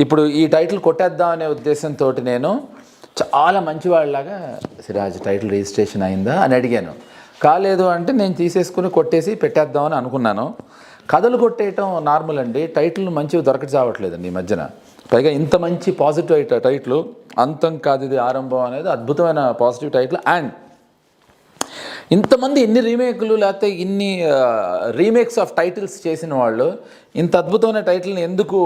ఇప్పుడు ఈ టైటిల్ కొట్టేద్దాం అనే ఉద్దేశంతో నేను చాలా మంచివాళ్ళలాగా సిరాజ్ టైటిల్ రిజిస్ట్రేషన్ అయిందా అని అడిగాను. కాలేదు అంటే నేను తీసేసుకుని కొట్టేసి పెట్టేద్దామని అనుకున్నాను. కథలు కొట్టేయటం నార్మల్ అండి, టైటిల్ మంచివి దొరకటి చావట్లేదండి ఈ మధ్యన. పైగా ఇంత మంచి పాజిటివ్ టైటిల్ అంతం కాదు ఇది ఆరంభం అనేది అద్భుతమైన పాజిటివ్ టైటిల్. అండ్ ఇంతమంది ఇన్ని రీమేక్లు లేకపోతే ఇన్ని రీమేక్స్ ఆఫ్ టైటిల్స్ చేసిన వాళ్ళు ఇంత అద్భుతమైన టైటిల్ని ఎందుకు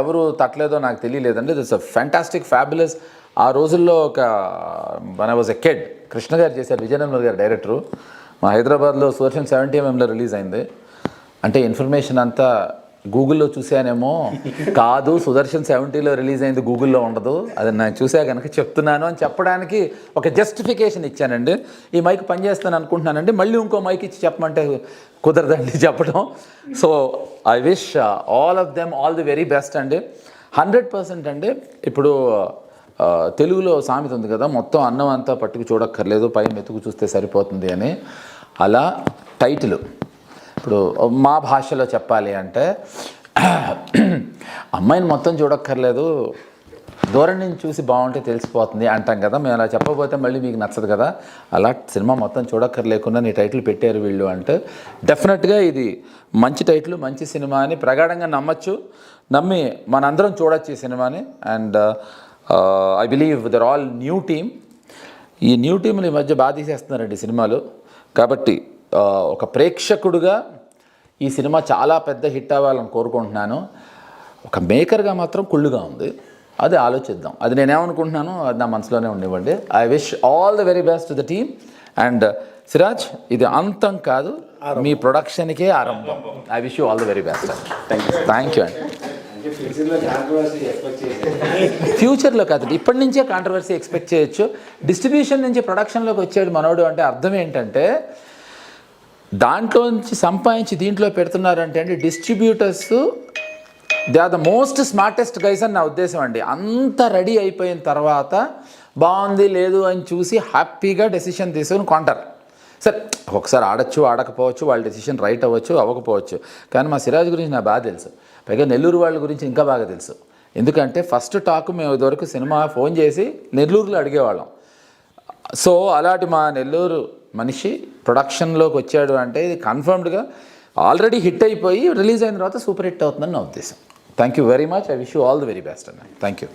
ఎవరు తట్టలేదో నాకు తెలియలేదండి. దిట్స్ అ ఫ్యాంటాస్టిక్ ఫ్యాబులస్. ఆ రోజుల్లో ఒక one I was a kid Krishna గారు చేశారు, విజయనగర్ గారు డైరెక్టరు. మా హైదరాబాద్లో సుదర్శన్ 70mm రిలీజ్ అయింది. అంటే ఇన్ఫర్మేషన్ అంతా గూగుల్లో చూశానేమో, కాదు సుదర్శన్ 70లో రిలీజ్ అయింది గూగుల్లో ఉండదు, అది నేను చూసా కనుక చెప్తున్నాను అని చెప్పడానికి ఒక జస్టిఫికేషన్ ఇచ్చానండి. ఈ మైక్ పనిచేస్తాను అనుకుంటున్నానండి, మళ్ళీ ఇంకో మైక్ ఇచ్చి చెప్పమంటే కుదరదండి చెప్పడం. So I wish all of them all the very best అండి. 100% అండి. ఇప్పుడు తెలుగులో సామెత ఉంది కదా, మొత్తం అన్నం అంతా పట్టుకు చూడక్కర్లేదు, పై మెతుకు చూస్తే సరిపోతుంది అని. అలా టైటిల్ ఇప్పుడు మా భాషలో చెప్పాలి అంటే అమ్మాయిని మొత్తం చూడక్కర్లేదు, దూరం నుంచి చూసి బాగుంటే తెలిసిపోతుంది అంటాం కదా. మేము అలా చెప్పబోతే మళ్ళీ మీకు నచ్చదు కదా. అలా సినిమా మొత్తం చూడక్కర్లేకుండా నీ టైటిల్ పెట్టారు వీళ్ళు అంటే డెఫినెట్గా ఇది మంచి టైటిల్, మంచి సినిమా అని ప్రగాఢంగా నమ్మచ్చు. నమ్మి మనందరం చూడొచ్చు ఈ సినిమాని. And I believe there all new team. ఈ న్యూ టీంలు ఈ మధ్య బాగా తీసేస్తున్నారండి సినిమాలు. కాబట్టి ఒక ప్రేక్షకుడుగా ఈ సినిమా చాలా పెద్ద హిట్ అవ్వాలని కోరుకుంటున్నాను. ఒక మేకర్గా మాత్రం కుళ్ళుగా ఉంది, అది ఆలోచిద్దాం. అది నేనేమనుకుంటున్నాను అది నా మనసులోనే ఉండివ్వండి. I wish all the very best to the team. And Siraj, ఇది అంతం కాదు, మీ ప్రొడక్షన్కే ఆరంభం. I wish you all the very best. Thank you అండి. ఫ్యూచర్లో కాదు, ఇప్పటి నుంచే కాంట్రవర్సీ ఎక్స్పెక్ట్ చేయొచ్చు. డిస్ట్రిబ్యూషన్ నుంచి ప్రొడక్షన్లోకి వచ్చాడు మనోడు అంటే అర్థం ఏంటంటే దాంట్లో నుంచి సంపాదించి దీంట్లో పెడుతున్నారంటే అండి distributors they are the most smartest guys అని నా ఉద్దేశం అండి. అంత రెడీ అయిపోయిన తర్వాత బాగుంది లేదు అని చూసి హ్యాపీగా డెసిషన్ తీసుకుని కొంటారు. సరే ఒకసారి ఆడచ్చు ఆడకపోవచ్చు, వాళ్ళ డెసిషన్ రైట్ అవ్వచ్చు అవ్వకపోవచ్చు. కానీ మా సిరాజ్ గురించి నాకు బాగా తెలుసు, పైగా నెల్లూరు వాళ్ళ గురించి ఇంకా బాగా తెలుసు. ఎందుకంటే ఫస్ట్ టాక్ మేము ఇదివరకు సినిమా ఫోన్ చేసి నెల్లూరులో అడిగేవాళ్ళం. సో అలాంటి మా నెల్లూరు మనిషి ప్రొడక్షన్లోకి వచ్చాడు అంటే ఇది కన్ఫర్మ్డ్గా ఆల్రెడీ హిట్ అయిపోయి రిలీజ్ అయిన తర్వాత సూపర్ హిట్ అవుతుందని నా ఉద్దేశం. Thank you very much. I wish you all the very best అన్న. Thank you.